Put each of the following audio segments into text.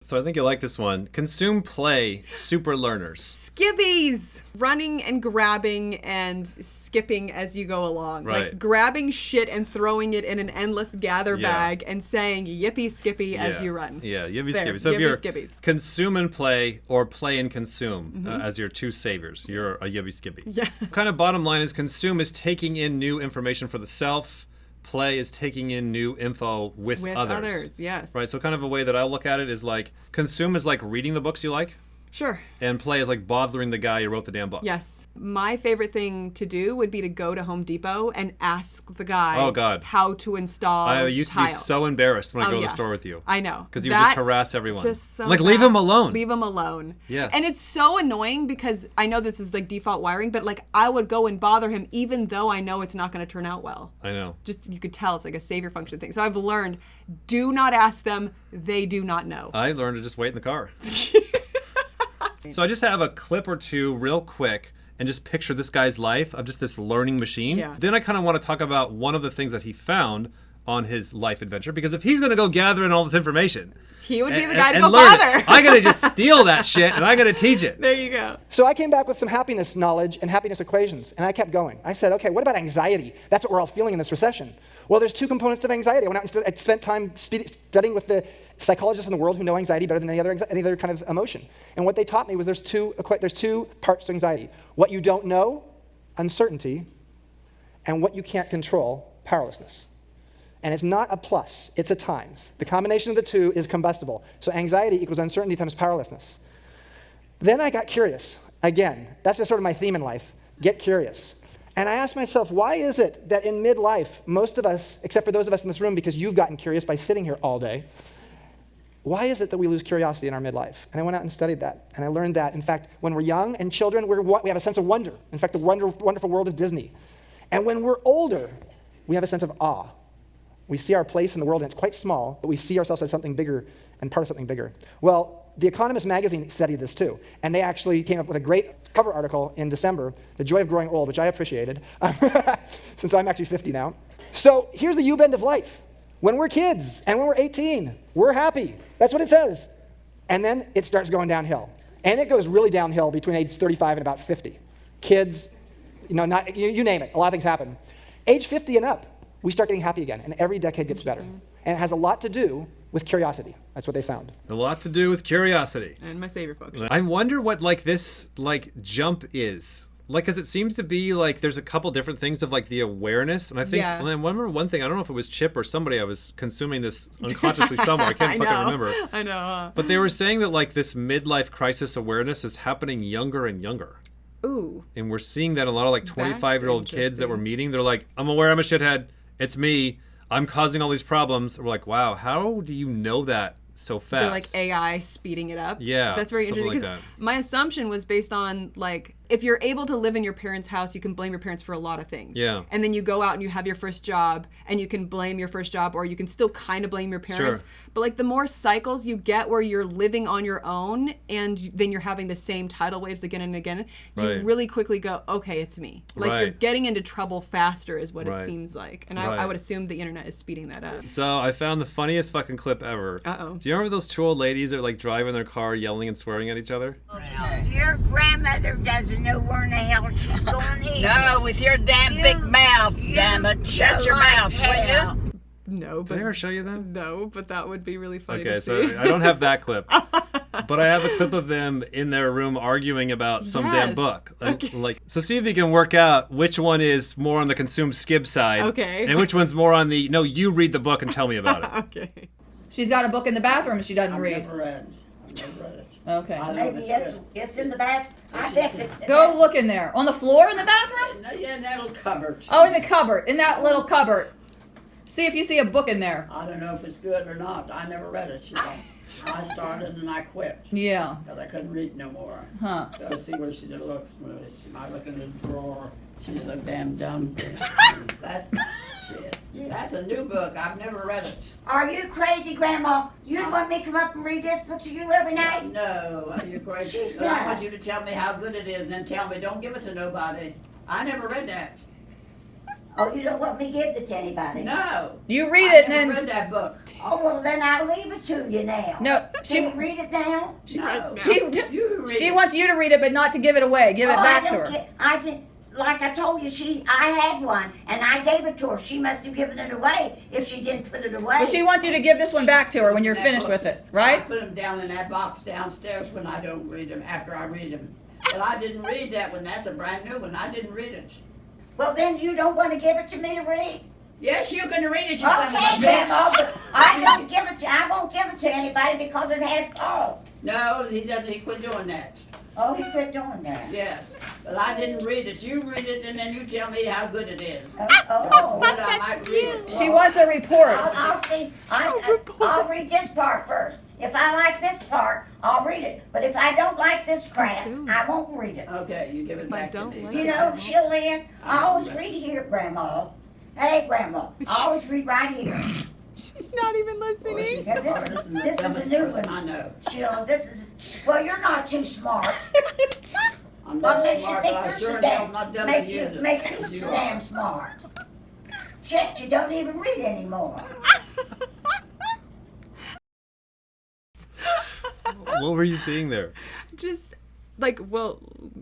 So I think you like this one. Consume, play, super learners. Skibbies! Running and grabbing and skipping as you go along. Right. Like grabbing shit and throwing it in an endless gather bag and saying yippee skippy as you run. Yeah, yippee There, skippy. So if yippee you're skibbies. consume and play or play and consume as your two saviors, you're a yippee skippy. Yeah. Kind of bottom line is consume is taking in new information for the self. Play is taking in new info with others. Yes. Right, so kind of a way that I look at it is like consume is like reading the books you like. Sure. And play is like bothering the guy who wrote the damn book. Yes. My favorite thing to do would be to go to Home Depot and ask the guy how to install I used to be so embarrassed when I go to the store with you. I know. Because you would just harass everyone. Just so like, leave him alone. Leave him alone. Yeah. And it's so annoying because I know this is like default wiring, but like I would go and bother him even though I know it's not going to turn out well. I know. Just, you could tell it's like a savior function thing. So I've learned, do not ask them. They do not know. I learned to just wait in the car. So I just have a clip or two real quick and just picture this guy's life of just this learning machine. Yeah. Then I kind of want to talk about one of the things that he found on his life adventure, because if he's going to go gather in all this information, he would be the guy to go learn bother. I got to just steal that shit and I got to teach it. There you go. So I came back with some happiness knowledge and happiness equations, and I kept going. I said, okay, what about anxiety? That's what we're all feeling in this recession. Well, there's two components of anxiety. I went out and I spent time studying with the psychologists in the world who know anxiety better than any other kind of emotion. And what they taught me was there's two parts to anxiety. What you don't know, uncertainty, and what you can't control, powerlessness. And it's not a plus, it's a times. The combination of the two is combustible. So anxiety equals uncertainty times powerlessness. Then I got curious. Again, that's just sort of my theme in life, get curious. And I asked myself, why is it that in midlife, most of us, except for those of us in this room because you've gotten curious by sitting here all day, why is it that we lose curiosity in our midlife? And I went out and studied that, and I learned that, in fact, when we're young and children, we have a sense of wonder. In fact, the wonderful world of Disney. And when we're older, we have a sense of awe. We see our place in the world, and it's quite small, but we see ourselves as something bigger and part of something bigger. Well, The Economist magazine studied this too, and they actually came up with a great cover article in December, The Joy of Growing Old, which I appreciated, since I'm actually 50 now. So here's the U-bend of life. When we're kids and when we're 18, we're happy. That's what it says. And then it starts going downhill. And it goes really downhill between age 35 and about 50. Kids, you name it, a lot of things happen. Age 50 and up, we start getting happy again, and every decade gets better. And it has a lot to do with curiosity. That's what they found. A lot to do with curiosity. And my savior function. I wonder what this jump is. Because it seems to be there's a couple different things of the awareness. And I think, and I remember one thing, I don't know if it was Chip or somebody, I was consuming this unconsciously somewhere. I can't fucking remember. I know. But they were saying that this midlife crisis awareness is happening younger and younger. Ooh. And we're seeing that a lot of 25-year-old kids that we're meeting, they're like, I'm aware I'm a shithead. It's me. I'm causing all these problems. We're like, wow, how do you know that so fast? So AI speeding it up. Yeah. That's very interesting. Because my assumption was based on if you're able to live in your parents' house, you can blame your parents for a lot of things. Yeah. And then you go out and you have your first job and you can blame your first job, or you can still kind of blame your parents. Sure. But the more cycles you get where you're living on your own and then you're having the same tidal waves again and again, you really quickly go, okay, it's me. You're getting into trouble faster is what it seems like. And I would assume the internet is speeding that up. So I found the funniest fucking clip ever. Uh-oh. Do you remember those two old ladies that are driving their car yelling and swearing at each other? Your grandmother doesn't know where in the hell she's going either. No, with your damn big mouth, damn it. Shut your mouth, will you? No, but did I ever show you that? No, but that would be really funny to see. Okay, so I don't have that clip. But I have a clip of them in their room arguing about some damn book. So see if you can work out which one is more on the consume skib side. Okay. And which one's more on the, no, you read the book and tell me about it. Okay. She's got a book in the bathroom and she doesn't read. I've never read it. Okay. Maybe it's in the bath. I bet it. Go look in there. On the floor in the bathroom? Yeah, in that little cupboard. Oh, in the cupboard. In that little cupboard. See if you see a book in there. I don't know if it's good or not. I never read it. I started and I quit. Yeah. Because I couldn't read no more. Huh. So see where she looks. She might look in the drawer. She's so damn dumb. That's shit. That's a new book. I've never read it. Are you crazy, Grandma? You want me to come up and read this book to you every night? No, are you crazy? She's I not. want you to tell me how good it is and then tell me don't give it to nobody. I never read that. Oh, you don't want me to give it to anybody? No. You read it and I then... never read that book. Oh, well, then I'll leave it to you now. No, Can you read it now? She You wants you to read it, but not to give it away. Give it back to her. I did. Like I told you, I had one, and I gave it to her. She must have given it away if she didn't put it away. Well, she wants you to give this one back to her when you're finished with it, I right? put them down in that box downstairs when I don't read them, after I read them. But I didn't read that one. That's a brand new one. I didn't read it. Well, then you don't want to give it to me to read? Yes, you can read it, you son of a Okay, bitch. Grandma, but I won't give it to anybody because it has Paul. No, he doesn't. He quit doing that. Oh, he quit doing that. Yes. But I didn't read it. You read it, and then you tell me how good it is. Oh. Good, I might read it. She wants a report. I'll see. I'll read this part first. If I like this part, I'll read it. But if I don't like this crap, I won't read it. Okay, you give it back to me. You know, Jillian, I always read here, Grandma. Hey, Grandma, I always read right here. She's not even listening. Yeah, this is a new one. I know. Sheila, this is. Well, you're not too smart. I'm What not makes you smart, think but I you're sure so am damn? not dumb Make to you use it. make you so damn smart. Shit, you don't even read anymore. What were you seeing there? Just like, well,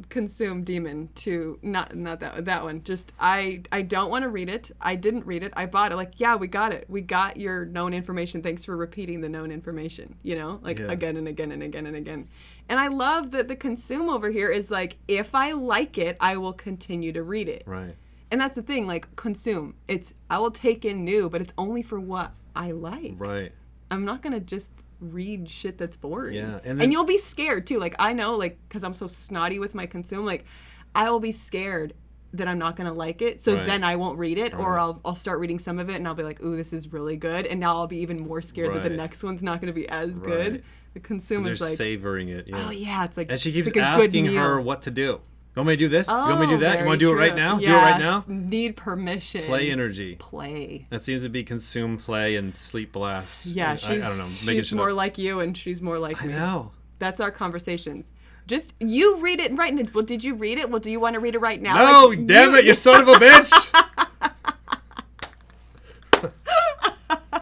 consume demon to not that one. Just I don't want to read it. I didn't read it. I bought it. Like, yeah, we got it. We got your known information. Thanks for repeating the known information. You know, like again and again and again and again. And I love that the consume over here is like, if I like it, I will continue to read it. Right. And that's the thing, like consume. It's I will take in new, but it's only for what I like. Right. I'm not gonna just read shit that's boring. Yeah, and you'll be scared too. Like I know, like because I'm so snotty with my consume, like I will be scared that I'm not gonna like it. So then I won't read it, or I'll start reading some of it, and I'll be like, ooh, this is really good. And now I'll be even more scared that the next one's not gonna be as good. The consume is like savoring it. Yeah. Oh yeah, it's like and she keeps like asking her what to do. You want me to do this? Oh, you want me to do that? You want to do it right now? Yes. Do it right now? Need permission. Play energy. Play. That seems to be consume, play, and sleep blast. Yeah, I don't know. She's more like you, and she's more like me. I know. That's our conversations. Just you read it right now. Well, did you read it? Well, do you want to read it right now? No, damn it, you son of a bitch!